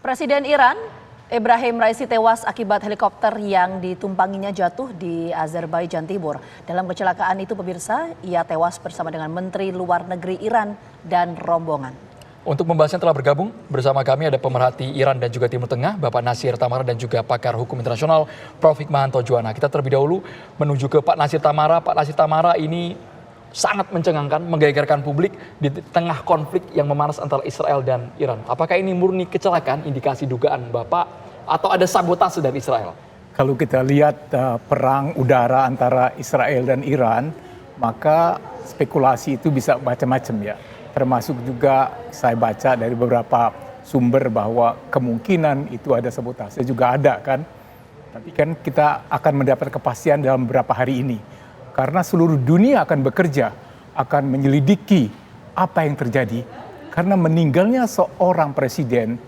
Presiden Iran, Ebrahim Raisi tewas akibat helikopter yang ditumpanginya jatuh di Azerbaijan Timur. Dalam kecelakaan itu pemirsa, ia tewas bersama dengan Menteri Luar Negeri Iran dan rombongan. Untuk membahasnya telah bergabung bersama kami ada pemerhati Iran dan juga Timur Tengah, Bapak Nasir Tamara dan juga pakar hukum internasional, Prof. Hikmahanto Juwana. Kita terlebih dahulu menuju ke Pak Nasir Tamara. Pak Nasir Tamara, ini sangat mencengangkan, menggegerkan publik di tengah konflik yang memanas antara Israel dan Iran. Apakah ini murni kecelakaan, indikasi dugaan Bapak, atau ada sabotase dari Israel? Kalau kita lihat perang udara antara Israel dan Iran, maka spekulasi itu bisa macam-macam ya. Termasuk juga saya baca dari beberapa sumber bahwa kemungkinan itu ada sabotase juga ada kan. Tapi kan kita akan mendapat kepastian dalam beberapa hari ini. Karena seluruh dunia akan bekerja, akan menyelidiki apa yang terjadi. Karena meninggalnya seorang presiden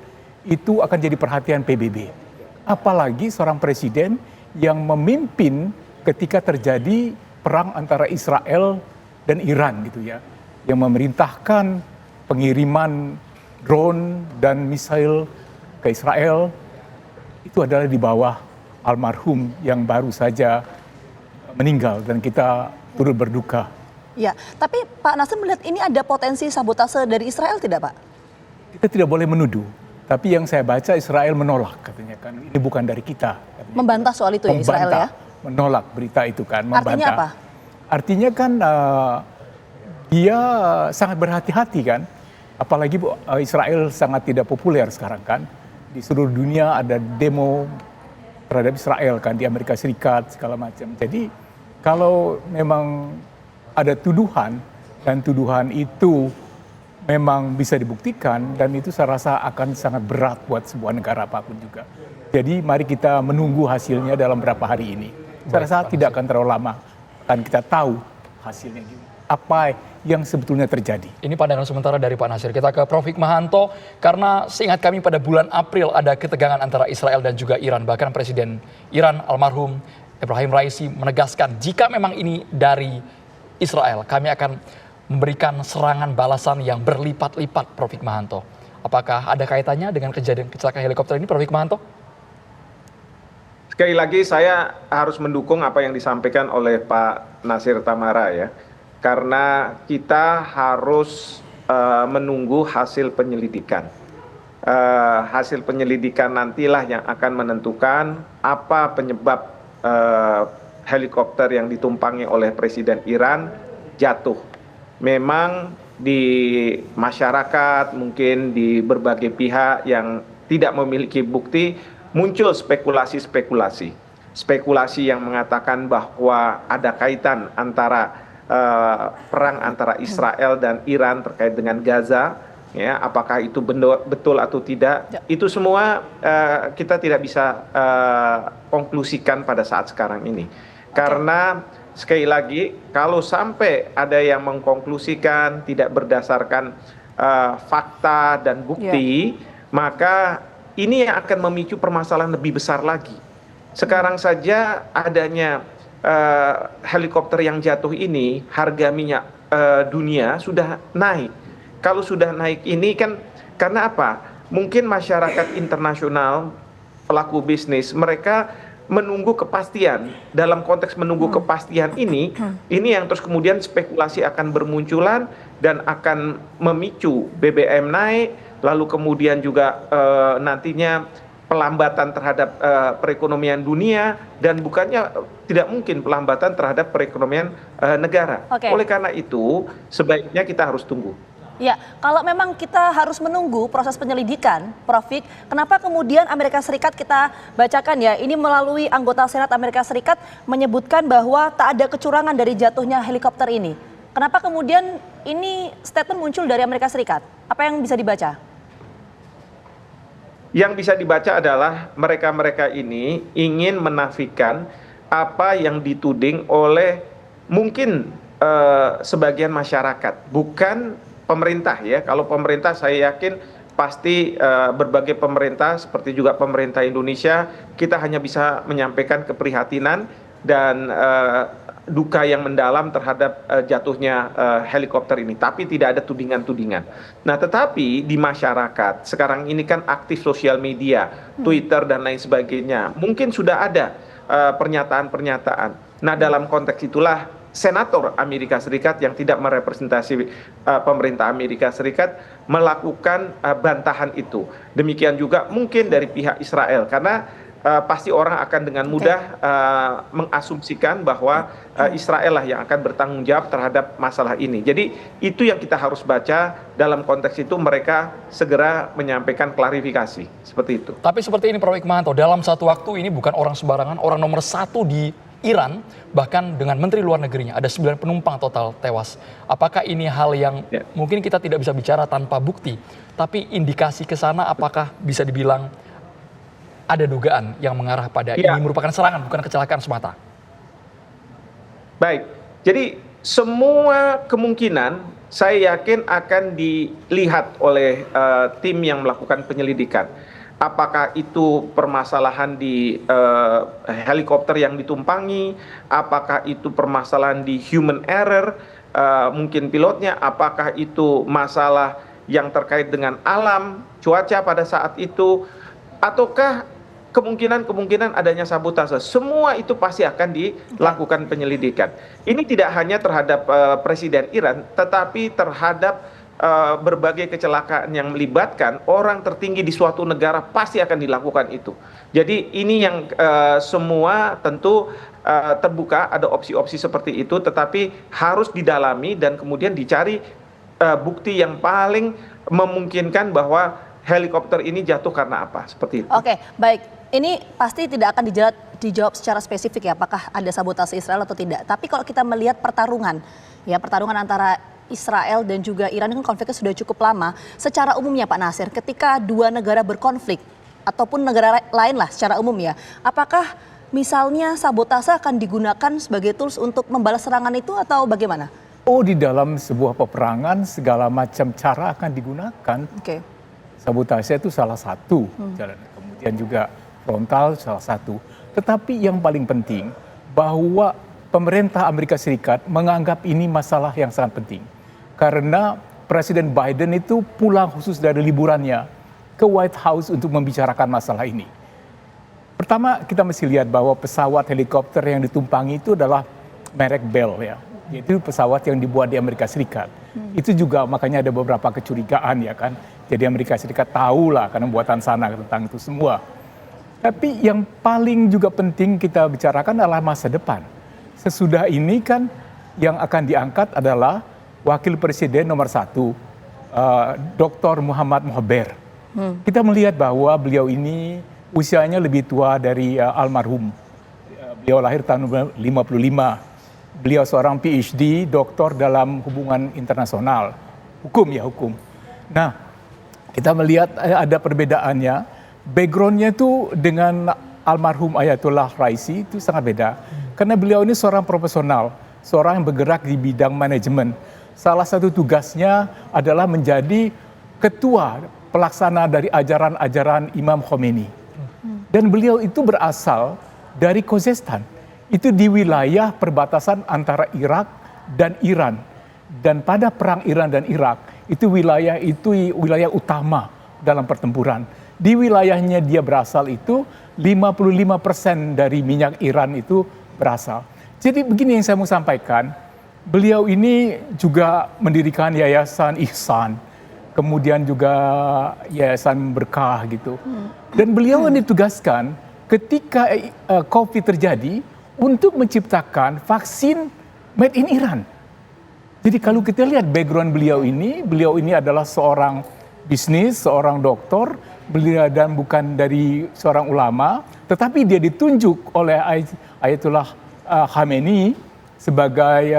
itu akan jadi perhatian PBB. Apalagi seorang presiden yang memimpin ketika terjadi perang antara Israel dan Iran gitu ya. Yang memerintahkan pengiriman drone dan misail ke Israel itu adalah di bawah almarhum yang baru saja meninggal dan kita turut berduka. Ya, tapi Pak Nasir melihat ini ada potensi sabotase dari Israel tidak, Pak? Kita tidak boleh menuduh, tapi yang saya baca Israel menolak katanya kan ini bukan dari kita. Katanya. Membantah soal itu ya Israel ya? Menolak berita itu kan. Membantah. Artinya apa? Artinya kan dia sangat berhati-hati kan, apalagi Israel sangat tidak populer sekarang kan. Di seluruh dunia ada demo terhadap Israel kan, di Amerika Serikat segala macam. Jadi kalau memang ada tuduhan dan tuduhan itu memang bisa dibuktikan dan itu saya rasa akan sangat berat buat sebuah negara apapun juga. Jadi mari kita menunggu hasilnya dalam beberapa hari ini. Saya rasa tidak akan terlalu lama, akan kita tahu hasilnya apa yang sebetulnya terjadi. Ini pandangan sementara dari Pak Nasir. Kita ke Prof. Hikmahanto, karena seingat kami pada bulan April ada ketegangan antara Israel dan juga Iran. Bahkan Presiden Iran almarhum Ebrahim Raisi menegaskan jika memang ini dari Israel, kami akan memberikan serangan balasan yang berlipat-lipat, Prof. Hikmahanto. Apakah ada kaitannya dengan kejadian kecelakaan helikopter ini, Prof. Hikmahanto? Sekali lagi saya harus mendukung apa yang disampaikan oleh Pak Nasir Tamara ya. Karena kita harus menunggu hasil penyelidikan. Hasil penyelidikan nantilah yang akan menentukan apa penyebab helikopter yang ditumpangi oleh Presiden Iran jatuh. Memang di masyarakat, mungkin di berbagai pihak yang tidak memiliki bukti, muncul spekulasi-spekulasi. Spekulasi yang mengatakan bahwa ada kaitan antara perang antara Israel dan Iran terkait dengan Gaza, ya, apakah itu betul atau tidak, itu semua kita tidak bisa konklusikan pada saat sekarang ini. Karena sekali lagi, kalau sampai ada yang mengkonklusikan tidak berdasarkan fakta dan bukti, maka ini yang akan memicu permasalahan lebih besar lagi. Sekarang saja adanya helikopter yang jatuh ini, harga minyak dunia sudah naik. Kalau sudah naik ini kan karena apa? Mungkin masyarakat internasional, pelaku bisnis, mereka menunggu kepastian. Dalam konteks menunggu kepastian ini yang terus kemudian spekulasi akan bermunculan dan akan memicu BBM naik, lalu kemudian juga nantinya pelambatan terhadap perekonomian dunia dan bukannya tidak mungkin pelambatan terhadap perekonomian negara. Oleh karena itu sebaiknya kita harus tunggu. Ya, kalau memang kita harus menunggu proses penyelidikan, Prof. Hik, kenapa kemudian Amerika Serikat kita bacakan ya, ini melalui anggota Senat Amerika Serikat menyebutkan bahwa tak ada kecurangan dari jatuhnya helikopter ini. Kenapa kemudian ini statement muncul dari Amerika Serikat? Apa yang bisa dibaca? Yang bisa dibaca adalah mereka-mereka ini ingin menafikan apa yang dituding oleh mungkin sebagian masyarakat, bukan pemerintah ya. Kalau pemerintah saya yakin pasti berbagai pemerintah seperti juga pemerintah Indonesia, kita hanya bisa menyampaikan keprihatinan dan duka yang mendalam terhadap jatuhnya helikopter ini, tapi tidak ada tudingan-tudingan. Nah, tetapi di masyarakat sekarang ini kan aktif sosial media, Twitter dan lain sebagainya, mungkin sudah ada pernyataan-pernyataan. Nah, dalam konteks itulah senator Amerika Serikat yang tidak merepresentasi pemerintah Amerika Serikat melakukan bantahan itu. Demikian juga mungkin dari pihak Israel, karena pasti orang akan dengan mudah mengasumsikan bahwa Israel lah yang akan bertanggung jawab terhadap masalah ini. Jadi itu yang kita harus baca, dalam konteks itu mereka segera menyampaikan klarifikasi seperti itu. Tapi seperti ini Prof. Hikmahanto, dalam satu waktu ini bukan orang sembarangan, orang nomor 1 di Iran, bahkan dengan Menteri Luar Negerinya, ada 9 penumpang total tewas. Apakah ini hal yang mungkin kita tidak bisa bicara tanpa bukti, tapi indikasi ke sana apakah bisa dibilang ada dugaan yang mengarah pada ini merupakan serangan, bukan kecelakaan semata? Baik, jadi semua kemungkinan saya yakin akan dilihat oleh tim yang melakukan penyelidikan. Apakah itu permasalahan di helikopter yang ditumpangi, apakah itu permasalahan di human error, mungkin pilotnya, apakah itu masalah yang terkait dengan alam, cuaca pada saat itu, ataukah kemungkinan adanya sabotase. Semua itu pasti akan dilakukan penyelidikan. Ini tidak hanya terhadap Presiden Iran, tetapi terhadap berbagai kecelakaan yang melibatkan orang tertinggi di suatu negara pasti akan dilakukan itu. Jadi ini yang semua tentu terbuka, ada opsi-opsi seperti itu, tetapi harus didalami dan kemudian dicari bukti yang paling memungkinkan bahwa helikopter ini jatuh karena apa, seperti itu. Oke, baik. Ini pasti tidak akan dijawab secara spesifik ya, apakah ada sabotase Israel atau tidak. Tapi kalau kita melihat pertarungan antara Israel dan juga Iran, kan konfliknya sudah cukup lama. Secara umumnya Pak Natsir, ketika dua negara berkonflik, ataupun negara lain lah secara umum ya, apakah misalnya sabotase akan digunakan sebagai tools untuk membalas serangan itu atau bagaimana? Oh, di dalam sebuah peperangan segala macam cara akan digunakan. Oke. Sabotase itu salah satu jalan. Kemudian juga frontal salah satu. Tetapi yang paling penting bahwa pemerintah Amerika Serikat menganggap ini masalah yang sangat penting. Karena Presiden Biden itu pulang khusus dari liburannya ke White House untuk membicarakan masalah ini. Pertama, kita mesti lihat bahwa pesawat helikopter yang ditumpangi itu adalah merek Bell ya. Yaitu pesawat yang dibuat di Amerika Serikat. Itu juga makanya ada beberapa kecurigaan ya kan. Jadi Amerika Serikat tahu lah karena buatan sana tentang itu semua. Tapi yang paling juga penting kita bicarakan adalah masa depan. Sesudah ini kan yang akan diangkat adalah Wakil Presiden nomor 1, Dr. Muhammad Mohaber. Kita melihat bahwa beliau ini usianya lebih tua dari almarhum. Beliau lahir tahun 55. Beliau seorang PhD, doktor dalam hubungan internasional. Hukum. Nah, kita melihat ada perbedaannya. Backgroundnya itu dengan almarhum Ayatollah Raisi itu sangat beda. Karena beliau ini seorang profesional, seorang yang bergerak di bidang manajemen. Salah satu tugasnya adalah menjadi ketua pelaksana dari ajaran-ajaran Imam Khomeini. Dan beliau itu berasal dari Khuzestan. Itu di wilayah perbatasan antara Irak dan Iran. Dan pada perang Iran dan Irak, itu wilayah utama dalam pertempuran. Di wilayahnya dia berasal itu 55% dari minyak Iran itu berasal. Jadi begini yang saya mau sampaikan, beliau ini juga mendirikan Yayasan Ihsan, kemudian juga Yayasan Berkah gitu. Dan beliau ditugaskan ketika COVID terjadi untuk menciptakan vaksin made in Iran. Jadi kalau kita lihat background beliau ini adalah seorang bisnis, seorang doktor, beliau dan bukan dari seorang ulama, tetapi dia ditunjuk oleh Ayatollah Khamenei sebagai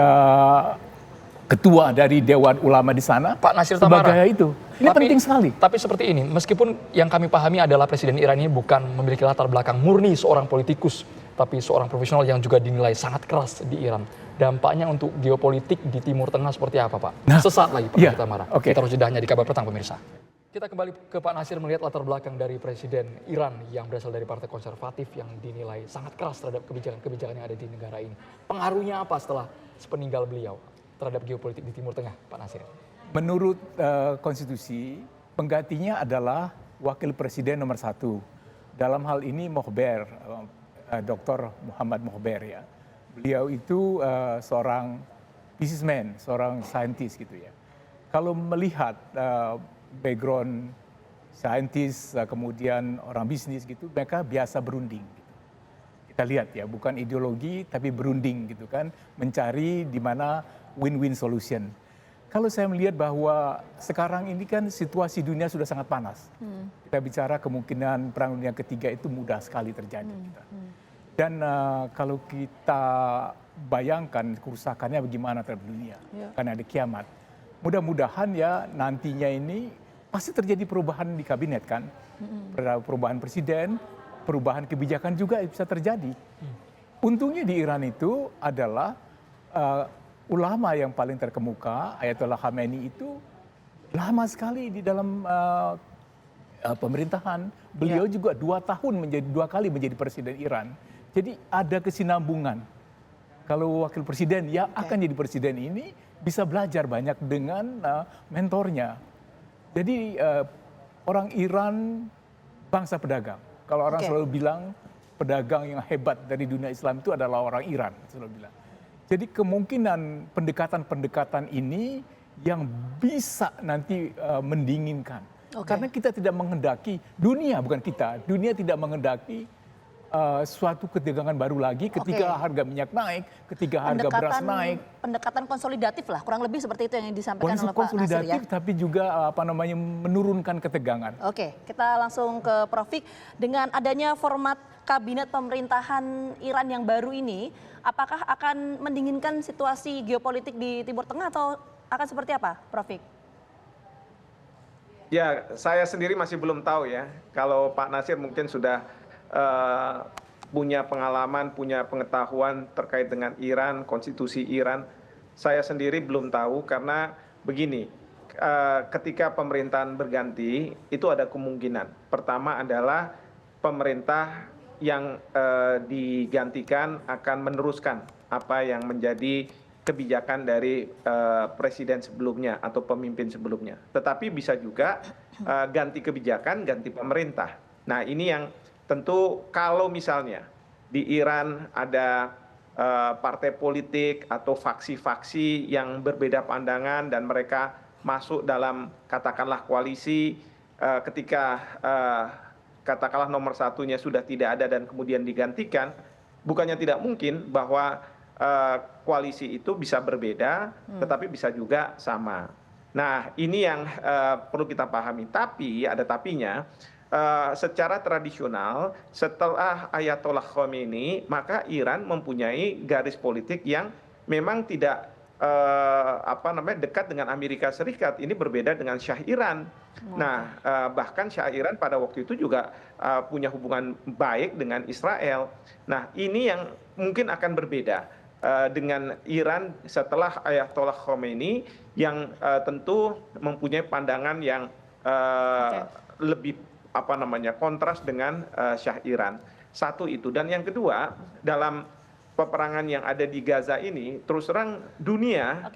ketua dari Dewan Ulama di sana. Pak Natsir Tamara, sebagai itu. Ini penting sekali. Tapi seperti ini, meskipun yang kami pahami adalah Presiden Iran ini bukan memiliki latar belakang murni seorang politikus, tapi seorang profesional yang juga dinilai sangat keras di Iran. Dampaknya untuk geopolitik di Timur Tengah seperti apa, Pak? Sesaat lagi, Pak Natsir Tamara. Kita harus jedahnya di Kabar Petang, pemirsa. Kita kembali ke Pak Nasir melihat latar belakang dari Presiden Iran yang berasal dari partai konservatif yang dinilai sangat keras terhadap kebijakan-kebijakan yang ada di negara ini. Pengaruhnya apa setelah sepeninggal beliau terhadap geopolitik di Timur Tengah, Pak Nasir? Menurut konstitusi, penggantinya adalah wakil presiden nomor 1. Dalam hal ini Mohber, Dr. Muhammad Mohber ya. Beliau itu seorang businessman, seorang saintis gitu ya. Kalau melihat background saintis, kemudian orang bisnis gitu, mereka biasa berunding. Gitu. Kita lihat ya, bukan ideologi tapi berunding gitu kan, mencari di mana win-win solution. Kalau saya melihat bahwa sekarang ini kan situasi dunia sudah sangat panas. Kita bicara kemungkinan perang dunia ketiga itu mudah sekali terjadi. Gitu. Dan kalau kita bayangkan kerusakannya bagaimana terhadap dunia, karena ada kiamat. Mudah-mudahan ya nantinya ini pasti terjadi perubahan di kabinet kan. Perubahan presiden, perubahan kebijakan juga bisa terjadi. Untungnya di Iran itu adalah ulama yang paling terkemuka, Ayatollah Khamenei itu lama sekali di dalam pemerintahan. Beliau juga 2 kali menjadi presiden Iran. Jadi ada kesinambungan. Kalau wakil presiden ya akan jadi presiden ini bisa belajar banyak dengan mentornya. Jadi orang Iran bangsa pedagang. Kalau orang selalu bilang pedagang yang hebat dari dunia Islam itu adalah orang Iran, selalu bilang. Jadi kemungkinan pendekatan-pendekatan ini yang bisa nanti mendinginkan. Karena kita tidak menghendaki, dunia tidak menghendaki suatu ketegangan baru lagi ketika harga minyak naik, ketika harga beras naik. Pendekatan konsolidatif lah, kurang lebih seperti itu yang disampaikan oleh Pak Nasir ya. Konsolidatif tapi juga menurunkan ketegangan. Oke, kita langsung ke Prof. Fik. Dengan adanya format kabinet pemerintahan Iran yang baru ini, apakah akan mendinginkan situasi geopolitik di Timur Tengah atau akan seperti apa, Prof. Fik? Ya, saya sendiri masih belum tahu ya. Kalau Pak Nasir mungkin sudah punya pengalaman, punya pengetahuan terkait dengan Iran, konstitusi Iran. Saya sendiri belum tahu karena begini, ketika pemerintahan berganti itu ada kemungkinan. Pertama adalah pemerintah yang digantikan akan meneruskan apa yang menjadi kebijakan dari presiden sebelumnya atau pemimpin sebelumnya. Tetapi bisa juga ganti kebijakan, ganti pemerintah. Nah ini yang tentu kalau misalnya di Iran ada partai politik atau faksi-faksi yang berbeda pandangan dan mereka masuk dalam katakanlah koalisi ketika katakanlah nomor satunya sudah tidak ada dan kemudian digantikan, bukannya tidak mungkin bahwa koalisi itu bisa berbeda tetapi bisa juga sama. Nah ini yang perlu kita pahami, tapi ada tapinya. Secara tradisional setelah Ayatollah Khomeini maka Iran mempunyai garis politik yang memang tidak dekat dengan Amerika Serikat. Ini berbeda dengan Shah Iran. Nah bahkan Shah Iran pada waktu itu juga punya hubungan baik dengan Israel. Nah ini yang mungkin akan berbeda dengan Iran setelah Ayatollah Khomeini yang tentu mempunyai pandangan yang lebih kontras dengan Shah Iran. Satu itu. Dan yang kedua, dalam peperangan yang ada di Gaza ini, terus terang dunia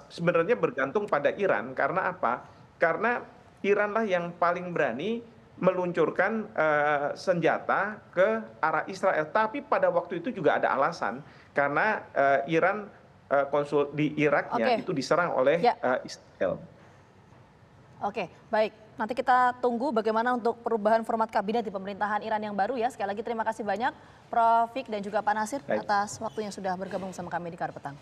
sebenarnya bergantung pada Iran. Karena apa? Karena Iranlah yang paling berani meluncurkan senjata ke arah Israel. Tapi pada waktu itu juga ada alasan. Karena Iran konsul di Iraknya itu diserang oleh Israel. Oke, baik. Nanti kita tunggu bagaimana untuk perubahan format kabinet di pemerintahan Iran yang baru ya. Sekali lagi terima kasih banyak Prof. Fik dan juga Pak Nasir atas waktunya sudah bergabung sama kami di KAR Petang.